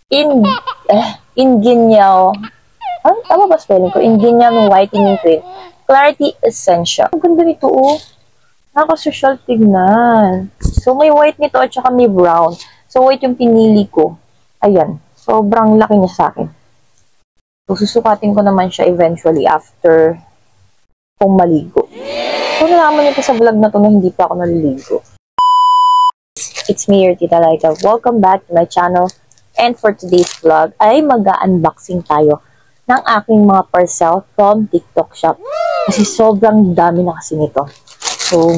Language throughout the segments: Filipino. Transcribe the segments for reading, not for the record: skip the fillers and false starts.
Ingenio. Tama ba spelling ko? Ingenio Whitening Cream. Clarity Essential. Ang ganda nito, oh. Nakaka-social tignan. So, may white nito at saka may brown. So, white yung pinili ko. Ayan. Sobrang laki niya sa akin. So, susukatin ko naman siya eventually after kung maligo. So, nalaman niyo pa sa vlog na to na hindi pa ako naliligo. It's me, your Tita Laika. Welcome back to my channel. And for today's vlog, ay mag-unboxing tayo ng aking mga parcel from TikTok Shop. Kasi sobrang dami na kasi nito. So,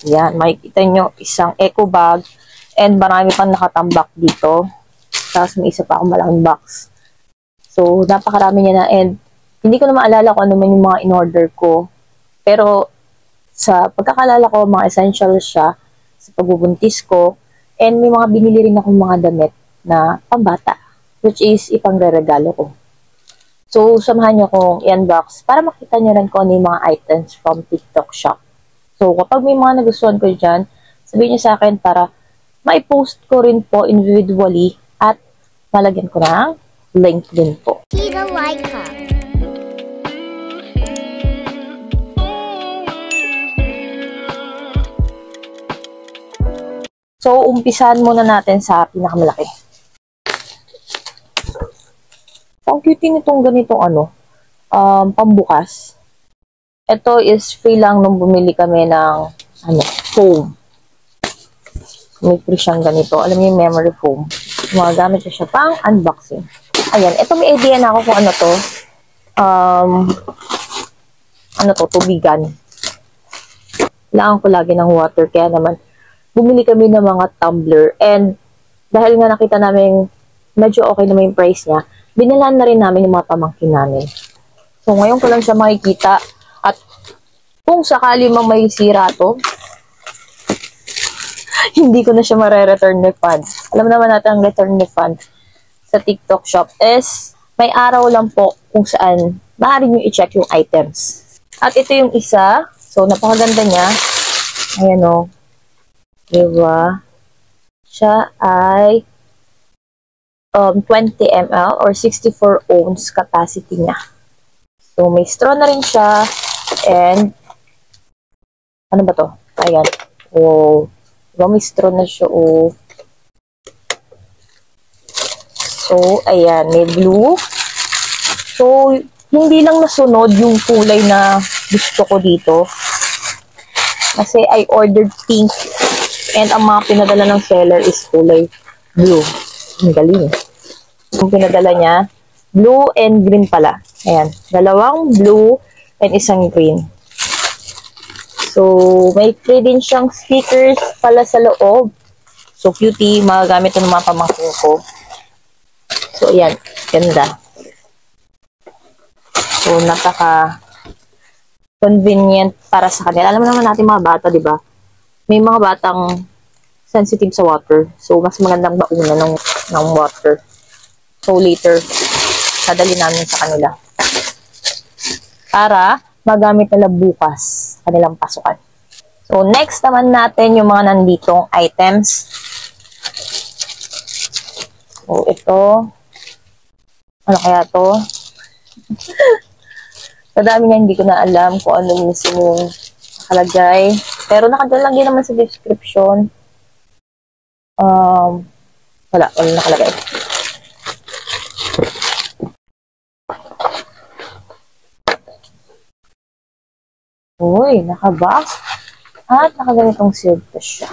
yan. Makikita nyo isang eco bag and marami pang nakatambak dito. Tapos may isa pa akong malaking box. So, napakarami niya na and hindi ko na maalala kung ano man yung mga in-order ko. Pero, sa pagkakalala ko, mga essentials siya sa pagbubuntis ko. And may mga binili rin akong mga damit na pambata, which is ipangre-regalo ko. So, samahan nyo kong i-unbox para makita nyo rin kung ano yung mga items from TikTok Shop. So, kapag may mga nagustuhan ko dyan, sabihin nyo sa akin para maipost ko rin po individually at malagyan ko ng link din po. Tita Laika. So, umpisahan muna natin sa pinakamalaki. Ang cute nitong ganitong pambukas. Ito is free lang nung bumili kami ng foam. May free siyang ganito. Alam niyo yung memory foam. Magagamit ko siya pang unboxing. Ayan, ito may idea na ako kung ano to. Tubigan. Kailangan ko lagi ng water. Kaya naman, bumili kami ng mga tumbler. And dahil nga nakita namin medyo okay naman yung price niya, binalaan na rin namin yung mga pamangkin namin. So, ngayon ko lang siya makikita. At kung sakali mang may sira to, hindi ko na siya mare-return refund. Alam naman natin ang return refund sa TikTok Shop is may araw lang po kung saan maaari nyo i-check yung items. At ito yung isa. So, napakaganda niya. Ayan o. Diba? Siya ay 20 ml or 64 ounce capacity niya. So, may straw na rin siya. And, ano ba to? Ayan. Oh, diba may straw na siya. Oh. So, ayan. May blue. So, hindi lang nasunod yung kulay na gusto ko dito. Kasi I ordered pink. And ang mga pinadala ng seller is kulay blue. Ang galing. Yung pinadala niya, blue and green pala. Ayan. Dalawang blue and isang green. So, may free din siyang stickers pala sa loob. So, cutie. Magagamit ito ng mga pamangkin ko. So, ayan. Ganda. So, napaka-convenient para sa kanila. Alam naman natin mga bata, di ba? May mga batang sensitive sa water. So, mas magandang bauna ng water. So, later, sadali namin sa kanila. Para magamit nila bukas kanilang pasukan. So, next naman natin yung mga nanditong items. So, ito. Ano kaya to? Sa dami niya, hindi ko na alam kung ano mismo yung nakalagay. Pero nakadalagay naman sa description. Wala nakalagay. Uy, nakabox. At nakaganitong sealed pa siya.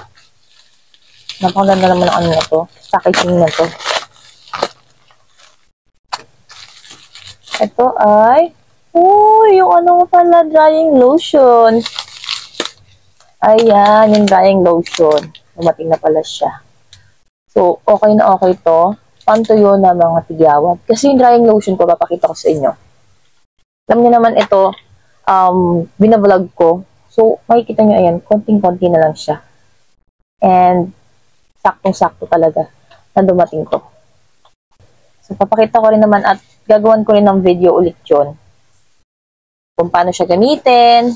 Napakaganda naman ang ano na to. Packaging na to. Ito ay yung ano pala, drying lotion. Ayan, yung drying lotion. Dumating na pala siya. So, okay na okay to. Pantuyo na mga tigyawat. Kasi yung drying lotion ko, papakita ko sa inyo. Alam niyo naman ito, binablog ko. So, makikita nyo, ayan, konting-konti na lang siya. And, saktong-sakto talaga na dumating ko. So, papakita ko rin naman at gagawan ko rin ng video ulit yun. Kung paano siya gamitin.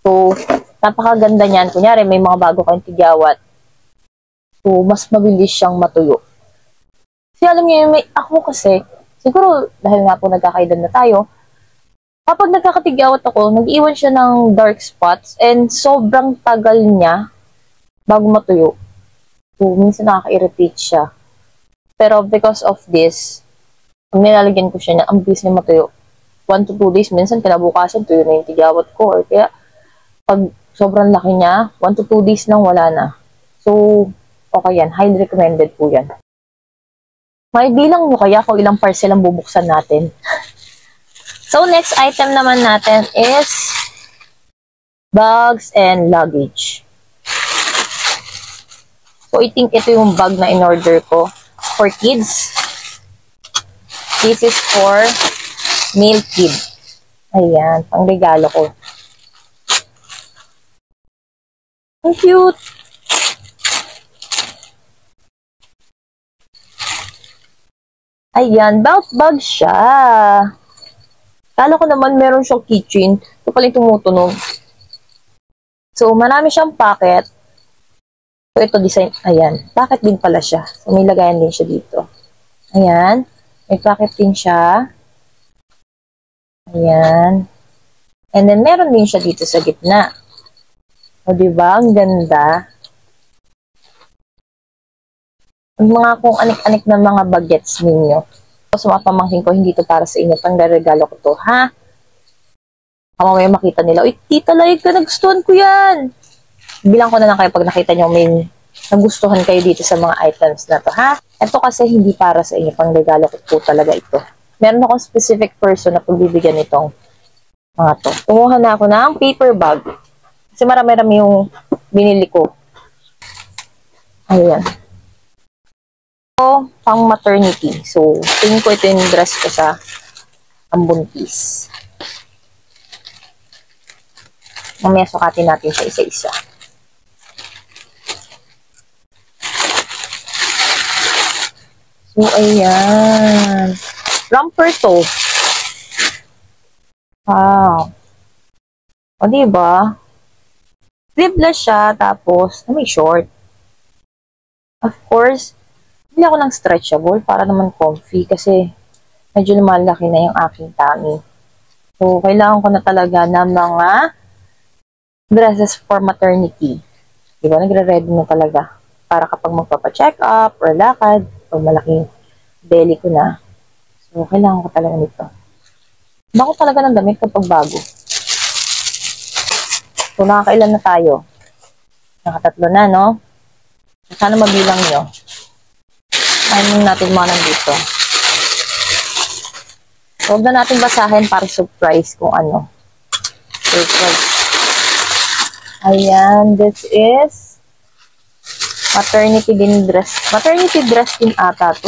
So, napakaganda niyan. Kunyari, may mga bago kayong tigyawat. So, mas mabilis siyang matuyo. Kasi alam niyo, may, ako kasi, siguro dahil nga po nagkakaedad na tayo, kapag nagkakatigawat ako, nag-iwan siya ng dark spots and sobrang tagal niya bago matuyo. So, minsan nakaka-irritate siya. Pero because of this, pag nilalagyan ko siya na ang bilis niya matuyo. 1 to 2 days, minsan kinabukasan, tuyo na yung tigawat ko. Or kaya, pag sobrang laki niya, 1 to 2 days lang wala na. So, okay yan. Highly recommended po yan. May bilang mo kaya kung ilang parcel ang bubuksan natin. So, next item naman natin is bags and luggage. So, I think ito yung bag na in-order ko for kids. This is for male kid. Ayan, pang regalo ko. Ang cute! Ayan, belt bag siya. Kala ko naman meron siyang keychain. Ito pala yung tumutunog. So, marami siyang pocket. So, ito design. Ayan, pocket din pala siya. So, may lagayan din siya dito. Ayan, may pocket din siya. Ayan. And then, meron din siya dito sa gitna. O, diba? Ang ganda. Ang mga kung anik-anik na mga bagets ninyo. So, mga pamangkin ko, hindi to para sa inyo. Pang-regalo ko to, ha? Mamaya makita nila, uy, tita, like ka, nagustuhan ko yan. Bilang ko na lang kayo pag nakita nyo may nagustuhan kayo dito sa mga items na to, ha? Ito kasi hindi para sa inyo. Pang-regalo ko po talaga ito. Meron akong specific person na pagbibigyan itong mga to. Kumuha na ako ng paper bag. Kasi marami-rami yung binili ko. Ayan. Pang maternity. So, tingin ko ito yung dress ko sa ambuntis. Mamaya sukatin natin siya isa-isa. So, ayan. Romper to. Wow. O, diba? Sleeveless siya, tapos, may short. Of course, hindi ako ng stretchable para naman comfy kasi medyo lumalaki na yung aking tummy. So, kailangan ko na talaga ng mga dresses for maternity. Diba? Nagre-ready na talaga para kapag magpapa-check up or lakad o malaking belly ko na. So, kailangan ko talaga nito. Bako talaga ng damit kapag bago. So, nakakailan na tayo? Nakatatlo na, no? Sana mabilang nyo. Ano natin mga nandito. So, huwag na natin basahin para surprise kung ano. Surprise. Ayan, this is maternity din dress. Maternity dress din ata to.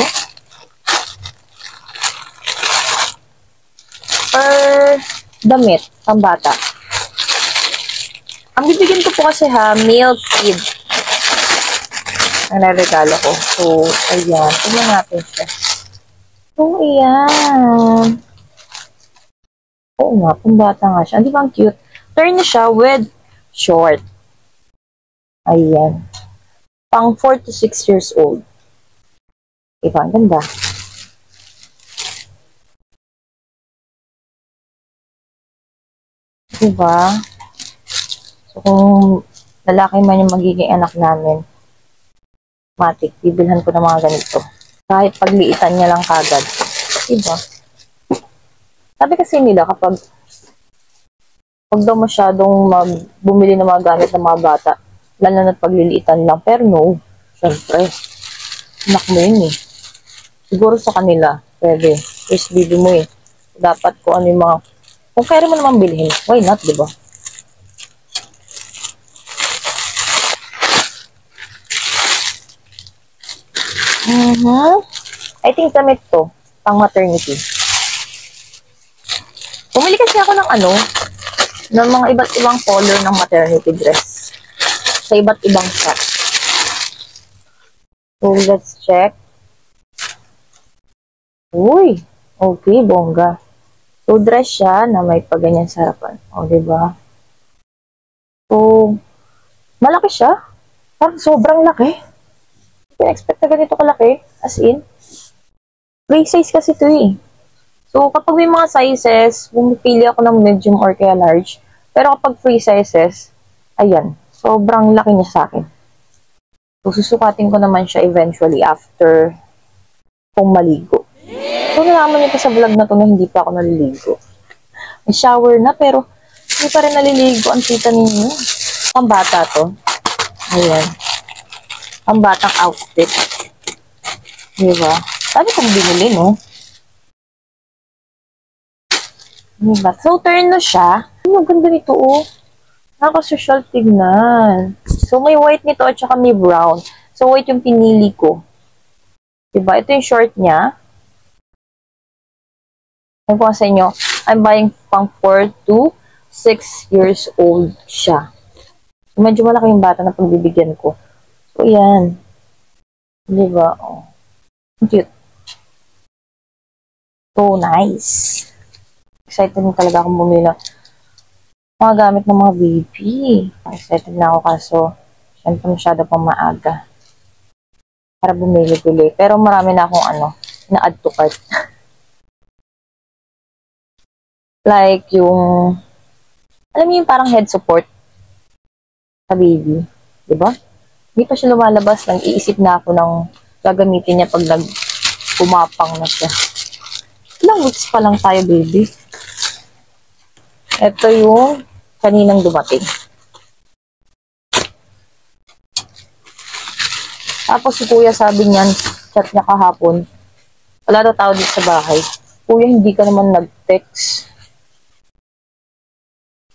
Per damit, pambata. Ang bibigyan ko po kasi ha, male kid. Ang naregalo ko. So, ayan. Tingnan natin siya. So, ayan. Oo nga, pambata nga siya. Di ba ang cute? Turn na siya with short. Ayan. Pang 4 to 6 years old. Diba? Ang ganda. Diba? So, kung lalaki man yung magiging anak namin, matik, bibilhan ko ng mga ganito. Kahit pagliitan niya lang kagad. Diba? Sabi kasi nila, kapag daw masyadong bumili ng mga gamit ng mga bata, lalo na't pagliliitan lang. Pero no, syempre, anak mo yun eh. Siguro sa kanila, pwede. First baby mo eh. Dapat kung ano yung mga, kung kaya mo naman bilhin, why not, diba? I think damit to, pang maternity. Bumili kasi ako ng ano, ng mga iba't ibang color ng maternity dress. Sa iba't ibang shop. So, let's check. Uy, okay, bongga. So, dress siya na may paganyan sa harapan. O, diba? So, malaki siya. Parang sobrang laki. Pinexpect na ganito kalaki. As in. Free size kasi ito eh. So, kapag may mga sizes, bumipili ako ng medium or kaya large. Pero kapag free sizes, ayan, sobrang laki niya sa akin. So, susukatin ko naman siya eventually after kung maligo. So, nalaman niyo pa sa vlog na to na hindi pa ako naliligo. May shower na, pero hindi pa rin naliligo ang tita ninyo. Pambata to. Ayan. Pambatang outfit. Diba? Sabi kong binili, no? Diba? So, turn na siya. Ang ganda nito, oh. Nakaka-social tignan. So, may white nito at saka may brown. So, white yung pinili ko. Diba? Ito yung short niya. Sabi ko sa inyo, I'm buying pang 4 to 6 years old siya. So, medyo malaki yung bata na pagbibigyan ko. So, yan. Diba? Oh. Cute. So, nice. Excited na talaga akong bumili ng mga gamit ng mga baby. Excited na ako kaso syempre masyado pang maaga para bumili-bili. Pero marami na akong na-add to cart. Like yung, alam mo yung parang head support sa baby. Diba? Hindi pa siya lumalabas. Nag-iisip na ako ng gagamitin niya pag pumapang na siya. Ilang weeks pa lang tayo, baby. Ito yung kaninang dumating. Tapos si kuya sabi niyan, chat niya kahapon, wala daw tao dito sa bahay. Kuya, hindi ka naman nag-text.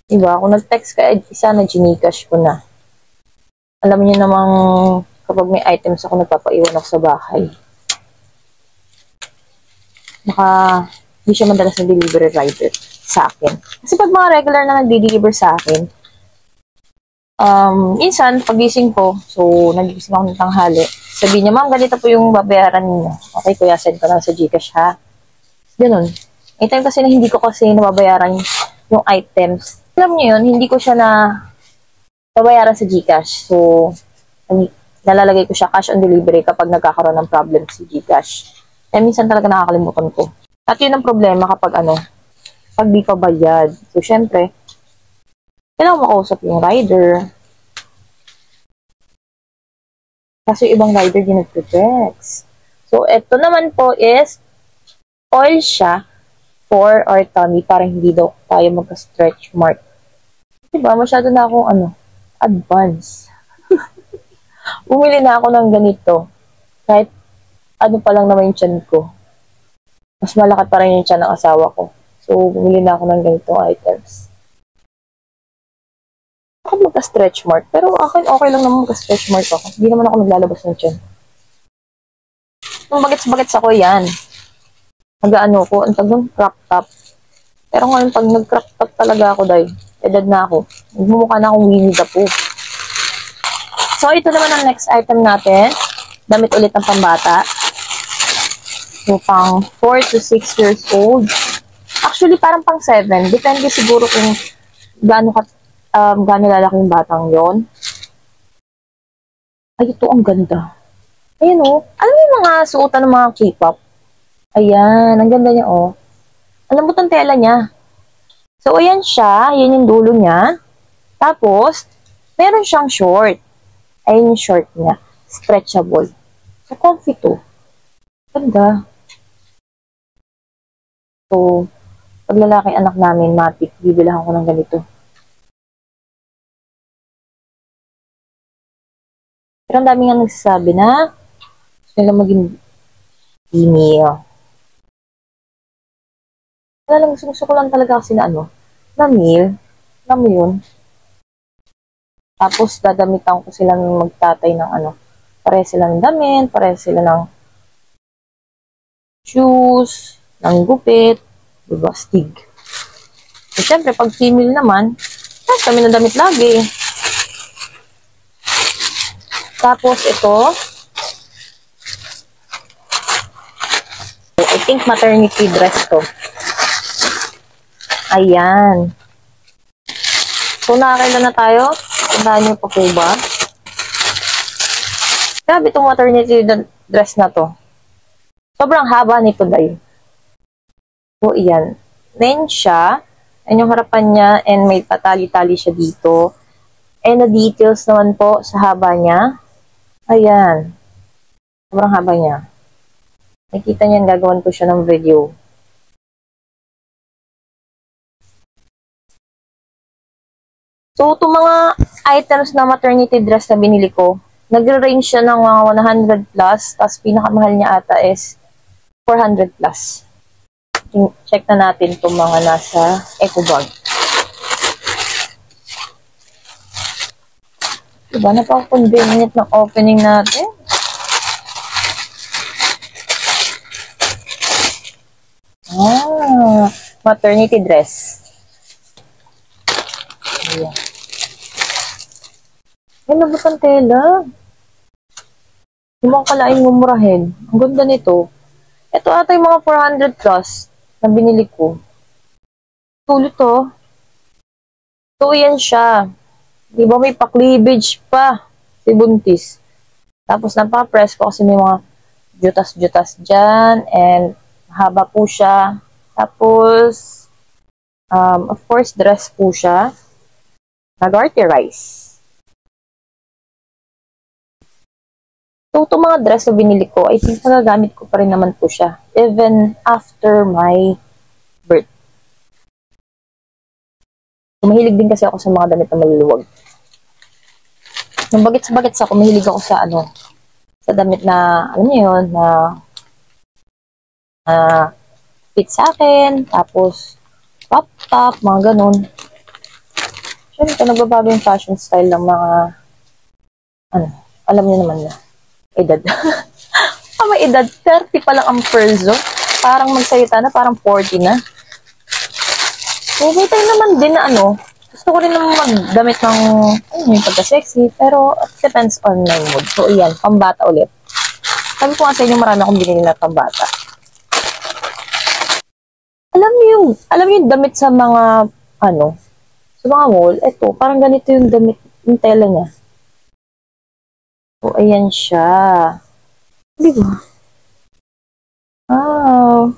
Diba? Kung nag-text ka, isa na Gcash ko na. Alam niyo namang kapag may items ako, nagpapaiwan ako sa bahay. Baka hindi siya madalas na delivery rider sa akin. Kasi pag mga regular na nag-deliver sa akin, minsan, pagising ko, so, nagising ako ng tanghali, sabihin niya, ma'am, ganito po yung babayaran niyo. Okay, kuya, send ko lang sa Gcash, ha? Ganun. May time kasi na hindi ko kasi nababayaran yung items. Alam niyo yun, hindi ko siya na babayaran sa Gcash. So, nalalagay ko siya cash on delivery kapag nagkakaroon ng problem sa Gcash. Kaya minsan talaga nakakalimutan ko. At yun ang problema kapag pag di pa bayad. So, syempre, kailangan makausap yung rider. Kasi ibang rider din nag-text. So, ito naman po is oil siya for our tummy para hindi daw tayo magka-stretch mark. Diba? Masyado na akong advance. Bumili na ako ng ganito. Kahit pa lang naman yung tiyan ko. Mas malakat pa rin yung tiyan ng asawa ko. So, bumili na ako ng ganitong items. Ako magka-stretch mark. Pero akin, okay lang naman magka-stretch mark ako. Hindi naman ako naglalabas ng tiyan. Yung bagets-bagets ako, yan. Nag-ano ko, ang tagong crop top. Pero ngayon, pag nag-crop top talaga ako, dahil edad na ako. Nagmumukha na akong Winnie the Pooh. So, ito naman ang next item natin. Damit ulit ng pambata. So, pang 4 to 6 years old. Actually, parang pang 7. Depende siguro kung gaano lalaki yung batang yon. Ay, ito ang ganda. Ayan o. Alam mo yung mga suotan ng mga K-pop? Ayan, ang ganda niya o. Alam mo itong tela niya. So, ayan siya. Ayan yung dulo niya. Tapos, meron siyang short. Ayan yung short niya. Stretchable. So, comfy to. Ganda. So, pag lalaki anak namin, matik, bibilahan ko ng ganito. Pero ang dami nga nagsasabi na gusto nila maging female. Wala lang, gusto ko lang talaga kasi na male. Alam mo yun? Tapos, dadamitan ko sila ng magtatay ng pare sila ng damit, pare sila ng shoes, ng gupit, diba, stig. So, syempre, pag female naman, kami ng damit lagi. Tapos, ito, I think maternity dress to. Ayan. So, nakakailan na tayo? Tandaan niyo pa po ba? Grabe itong maternity dress na to. Sobrang haba nito, day. So, iyan. Then siya, and yung harapan niya, and may patali-tali siya dito. And the details naman po sa haba niya. Ayan. Sobrang haba niya. Nakita niyan, gagawin ko siya ng video. So, itong mga items na maternity dress na binili ko, nagre-range siya ng mga 100 plus, tapos pinakamahal niya ata is 400 plus. Check na natin itong mga nasa eco bag. Diba, napaka-convenient ng opening natin. Maternity dress. Ayan. May labas ang tela. Yung mga kalaing mumurahin. Ang ganda nito. Ito ata yung mga 400 plus na binili ko. Tulo to. So, yan siya. Diba may pa-cleavage pa si buntis. Tapos napa-press ko kasi may mga jutas-jutas dyan. And haba po siya. Tapos, of course, dress po siya. Nag-arterize. So, itong mga dress na binili ko, I think nagagamit ko pa rin naman po siya. Even after my birth. So, mahilig din kasi ako sa mga damit na maluluwag. Nung bagets-bagets ako, mahilig ako sa sa damit na, alam niyo yun, na fit sa akin, tapos pop top, mga ganun. Siyempre, nagbabago yung fashion style ng mga, alam niyo naman na, edad. May edad, 30 pa lang ang perso. Parang magsalita na, parang 40 na. May tayo naman din na gusto ko rin naman magdamit ng, yung pagka-sexy, pero it depends on my mood. So, iyan, pambata ulit. Sabi ko nga sa inyo, marami akong binili na pambata. Alam niyo yung damit sa mga, sa mga mall, eto, parang ganito yung damit, yung tela niya. So, ayan siya. Di ba? Oh.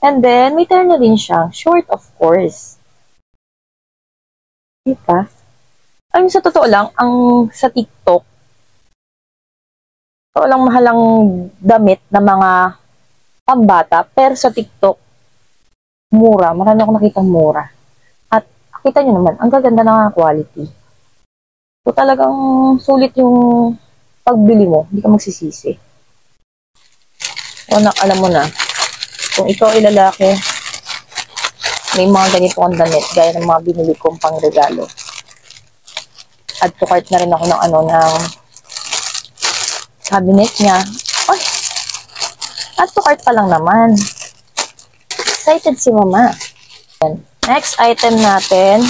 And then, may turn na din siya. Short, of course. Diba? Alam sa totoo lang, sa TikTok, walang mahalang damit na mga pambata, pero sa TikTok, mura. Marami akong nakitang mura. At, kita nyo naman, ang gaganda ng quality. So, talagang sulit yung pagbili mo. Hindi ka magsisisi. O, alam mo na, kung ikaw ay lalaki, may mga ganito kong damit, gaya ng mga binili kong pang regalo. Add to cart na rin ako ng ng cabinet niya. Ay! Add to cart pa lang naman. Excited si mama. Next item natin.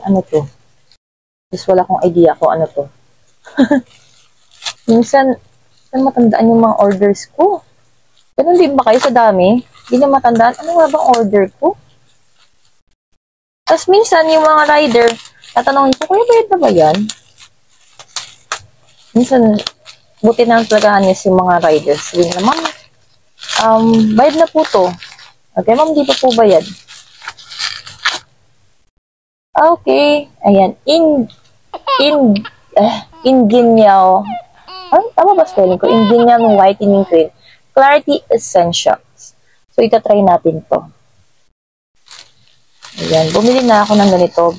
Ano to? Just wala akong idea kung ano to. Minsan matandaan yung mga orders ko. Ganun din ba kayo sa dami? Hindi na matandaan. Ano nga bang order ko? Tapos minsan, yung mga rider, tatanungin ko, kuya, bayad na ba yan? Minsan, buti na ang talagaan niya si mga riders. Sabi na, ma'am, bayad na po to. Okay, ma'am, di pa po bayad. Okay. Ayan. Inginyaw. Tama ba spelling ko? Inginyaw whitening cream. Clarity Essentials. So, itatry natin to. Ayan. Bumili na ako ng ganito.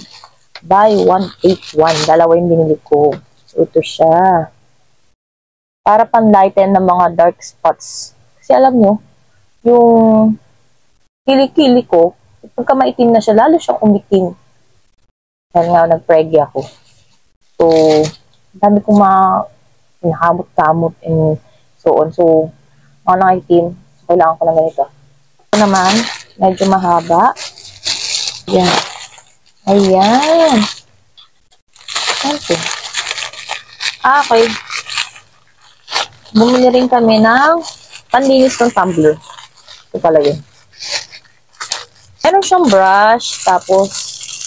Buy 181. Dalawa yung binili ko. So, ito siya. Para panlighten ng mga dark spots. Kasi alam nyo, yung kilikili ko, pagka maitim na siya, lalo siyang umitim. Yan nga, nag-preggy ako. So, dami kong mga hinakamot-kamot and so on. So, mga nangitim, kailangan ko ng ganito. Ito naman, medyo mahaba. Yan. Ayan. Okay. Okay. Bumili rin kami ng panlinis ng tumbler. Ito pala yun. Meron siyang brush, tapos,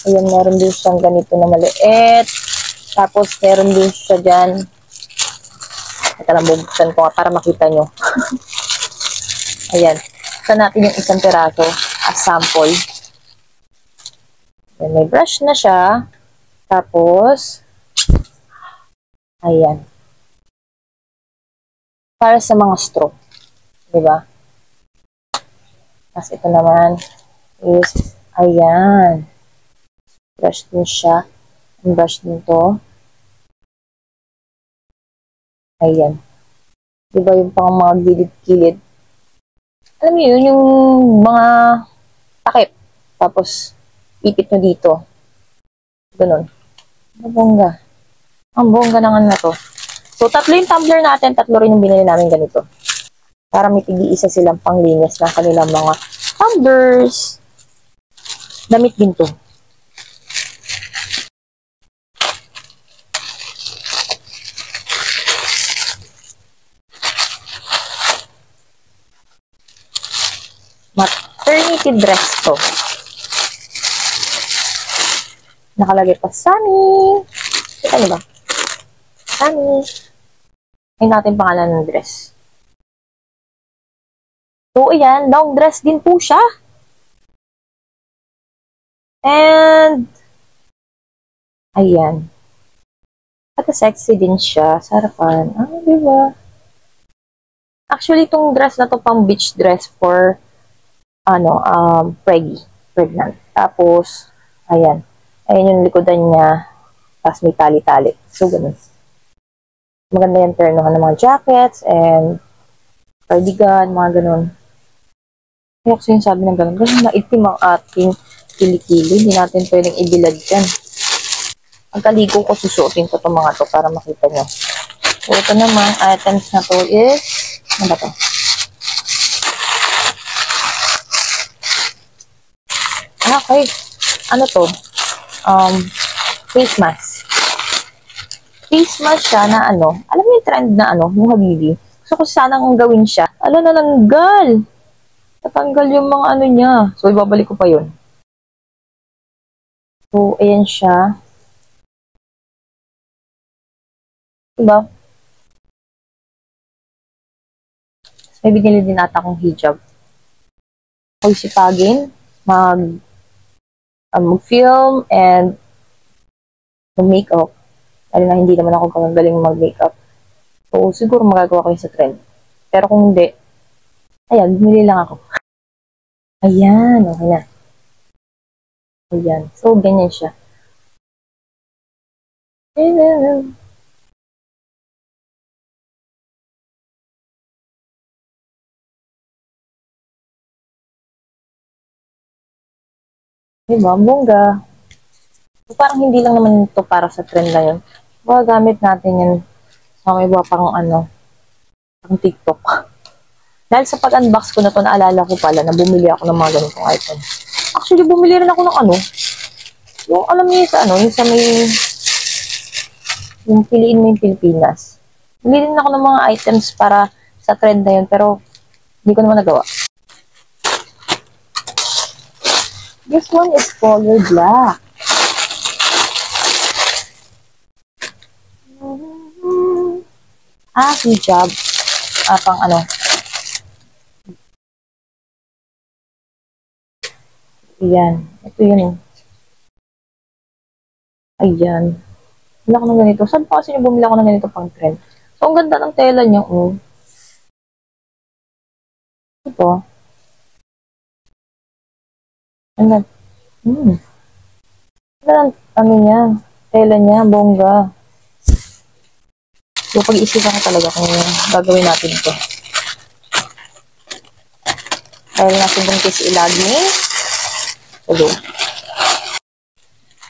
ayan, meron din siyang ganito na maliit. Tapos, meron din siya dyan Ito lang, bubuksan ko nga para makita nyo. Ayan. Buksan natin yung isang piraso as sample. Ayan, may brush na siya. Tapos, ayan. Para sa mga straw. Diba? Tapos ito naman is, ayan. Brush din siya. Ang brush din to. Ayan. Diba yung pang mga gilid-gilid. Alam niyo yun, yung mga takip. Tapos, ipit nyo dito. Ganun. Ang bongga. Ang bongga naman na to. So, tatlo yung tumbler natin. Tatlo rin yung binili namin ganito. Para may tig-iisa silang panglinis ng kanilang mga tumblers. Damit din to. Maternity dress to. Nakalagay pa Sunny. Kita niyo ba? Sunny. Ayun natin pangalan ng dress. So, ayan. Long dress din po siya. And, ayan. At sexy din siya. Sarapan. Ah, diba? Actually, itong dress na to pang beach dress for pregnant. Tapos, ayan. Ayan yung likodan niya. Tapos may tali-tali. So, ganun. Maganda yung ternohan ng mga jackets and cardigan, mga ganun. Kaya kasi yung sabi ng ganun, ganun maitim ang ating kilikili. Hindi natin pwedeng ibilad yan. Pagkaligo ko, susuotin ko itong mga to para makita nyo. So, ito naman, items na to is, ano ba to? Okay. Ano to? Face mask. Face mask siya na ano, alam mo yung trend na ano, yung Habibi. Gusto ko sanang gawin siya. Ala, nalanggal. Natanggal yung mga ano niya. So, ibabalik ko pa yun. So, ayan siya. Diba? May binili din ata akong hijab. Ako sipagin, mag-film and mag-makeup. Lalo na hindi naman ako galing mag-makeup. So, siguro magagawa ko yun sa trend. Pero kung hindi, ayan, bumili lang ako. Ayan, okay na. Ayan. So, ganyan siya. Ayan. Diba? Bongga. So, parang hindi lang naman ito para sa trend na yun. Gamit natin yun sa may iba pang pang TikTok. Dahil sa pag-unbox ko na to, naalala ko pala na bumili ako ng mga ganitong item. Actually, bumili rin ako ng yung alam niyo sa yung sa may, yung piliin mo yung Pilipinas. Bumili rin ako ng mga items para sa trend na yun, pero hindi ko naman nagawa. This one is color black. Hijab. Pang ano. Ayan. Ito yun. Ayan. Bumili ako ng ganito. Saan pa kasi yung bumili ako ng ganito pang trend? So, ang ganda ng tela niya. Ito. Ang ganda. Ang ganda ng niya. Tela niya. Bongga. So, pag-iisipan ko talaga kung gagawin natin ito. Dahil nasa buntis ilagi. Hello.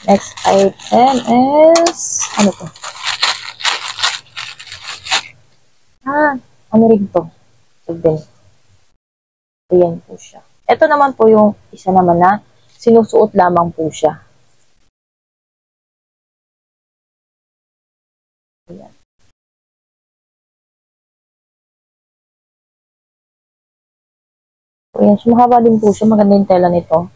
Next item is, ano to? Ano rin to? Sabihin. Ayan po siya. Ito naman po yung isa naman na sinusuot lamang po siya. Ayan. Ayan, sumahaba din po siya. Maganda yung tela nito.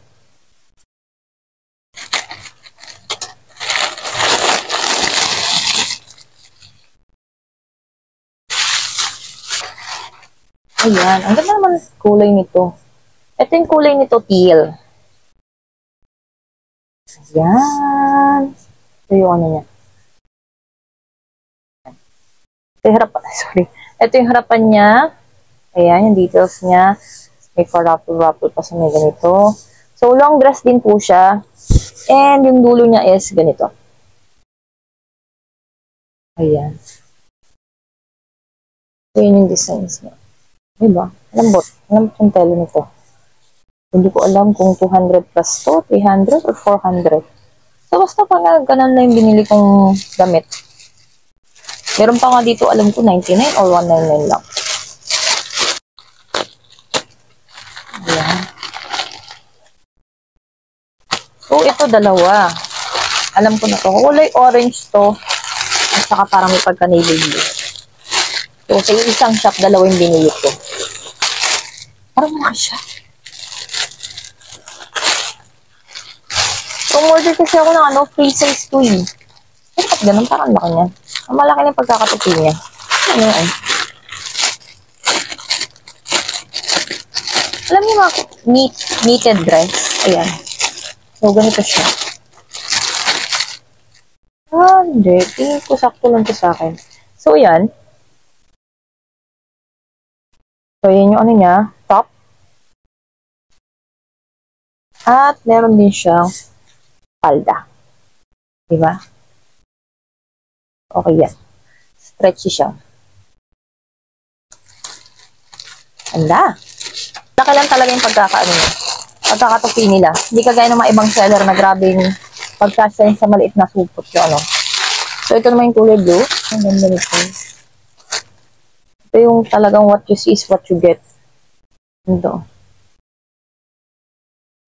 Ayan. Ang ganda naman kulay nito. Ito yung kulay nito, teal. Ayan. Ito yung ano niya. Ito yung harapan. Sorry. Ito yung harapan niya. Ayan, yung details niya. May pa-ruffle-ruffle pa sa may ganito. So, long dress din po siya. And yung dulo niya is ganito. Ayan. So, yun yung designs niya. Diba? Lambot. Lambot yung tela nito. Hindi ko alam kung 200 plus to, 300 or 400. So, basta pa nga, ganun na yung binili kong damit. Meron pa nga dito, alam ko, 99 or 199 lang. Ayan. So, ito dalawa. Alam ko na to. Kulay orange to. At saka parang may pagka-navy blue. So, sa isang shop, dalawa yung binili ko. Parang mukha siya. So, order kasi ako ng free size to eh. Bakit ganun? Parang laki niya. Ang malaki na yung pagkakatupi niya. Ano yun? Alam niyo mga knitted dress. Ayan. So, ganito siya. Hindi. Tingin ko sakto lang to sa akin. So, ayan. So, yun yung ano niya. Top. At meron din siyang palda. Diba? Okay yan. Stretchy siya. Anda. Laki lang talaga yung pagkakatupi nila. Hindi kagaya ng mga ibang seller na grabe yung pagkasya sa maliit na supot yung ano. So, ito naman yung kulay blue. Ang ganda nito. Ito yung talagang what you see is what you get. Ito.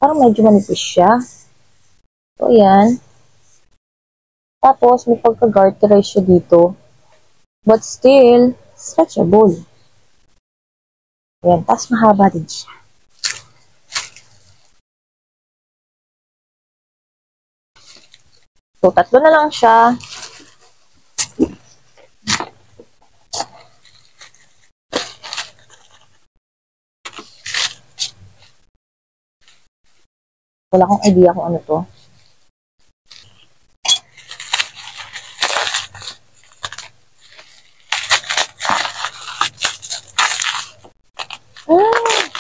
Parang medyo manipis siya. So, ayan. Tapos, may pagka-garterize siya dito. But still, stretchable. Ayan. Tapos, mahaba din siya. So, tatlo na lang siya. Wala akong idea kung ano to.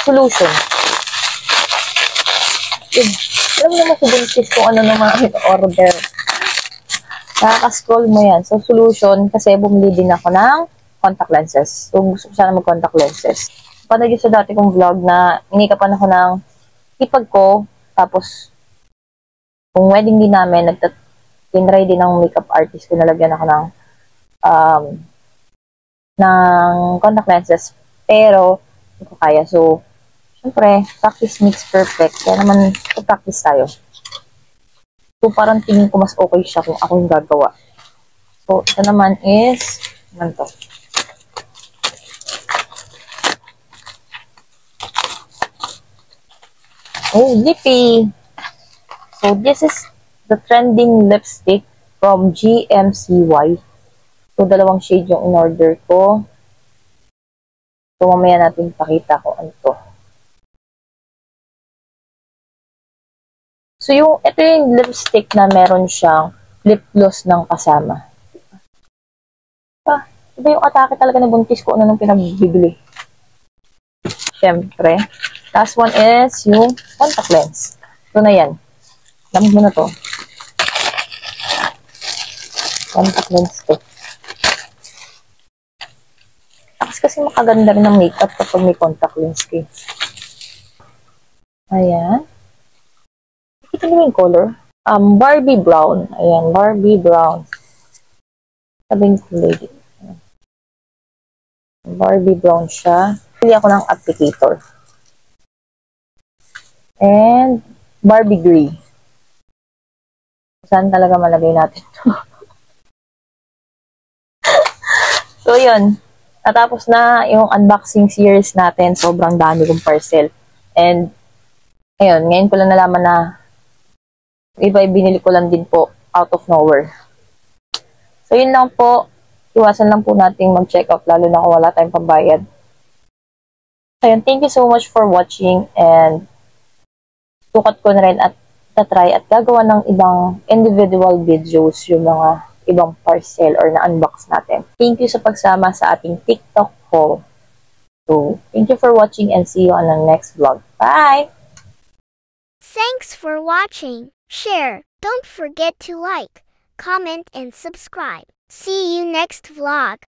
Solution. Alam mo naman si Buntis kung ano naman order. Nakaka-scroll mo yan. So, solution, kasi bumili din ako ng contact lenses. So, gusto ko sana mag-contact lenses. Panood yun sa dati kong vlog na inikapan ako ng hipag ko. Tapos, kung wedding din namin, tinry din ng makeup artist ko, nalagyan ako ng contact lenses. Pero, hindi ko kaya. So, syempre, practice makes perfect. Kaya naman, practice tayo. So, parang tingin ko mas okay siya kung ako yung gagawa. So, ito naman is, ano to? Oh, lippy! So, this is the trending lipstick from GMCY. So, dalawang shade yung in-order ko. So, mamaya natin pakita ko ano to. So, ito yung lipstick na meron siyang lip gloss ng kasama. Iba yung atake talaga na buntis ko ano nung pinagbibili. Siyempre. Last one is yung contact lens. Ito na yan. Lamig mo na to. Contact lens to. Tapos kasi makaganda rin ng makeup kapag may contact lens ko. Ayan. Nakita niyo yung color? Barbie brown. Ayan, Barbie brown. Sabi ko lady. Barbie brown siya. Pili ako ng applicator. And Barbie gray. Saan talaga malagay natin to? So, yun. Natapos na yung unboxing series natin. Sobrang dami kong parcel. And, ayun, ngayon ko lang nalaman na iba binili ko lang din po out of nowhere. So, yun lang po. Iwasan lang po natin mag-check out lalo na kung wala tayong pambayad. Ayun, thank you so much for watching, and sukat ko na rin at tatry at gagawa ng ibang individual videos yung mga ibang parcel or na-unbox natin. Thank you sa pagsama sa ating TikTok haul. So, thank you for watching and see you on the next vlog. Bye! Thanks for watching. Share. Don't forget to like, comment, and subscribe. See you next vlog.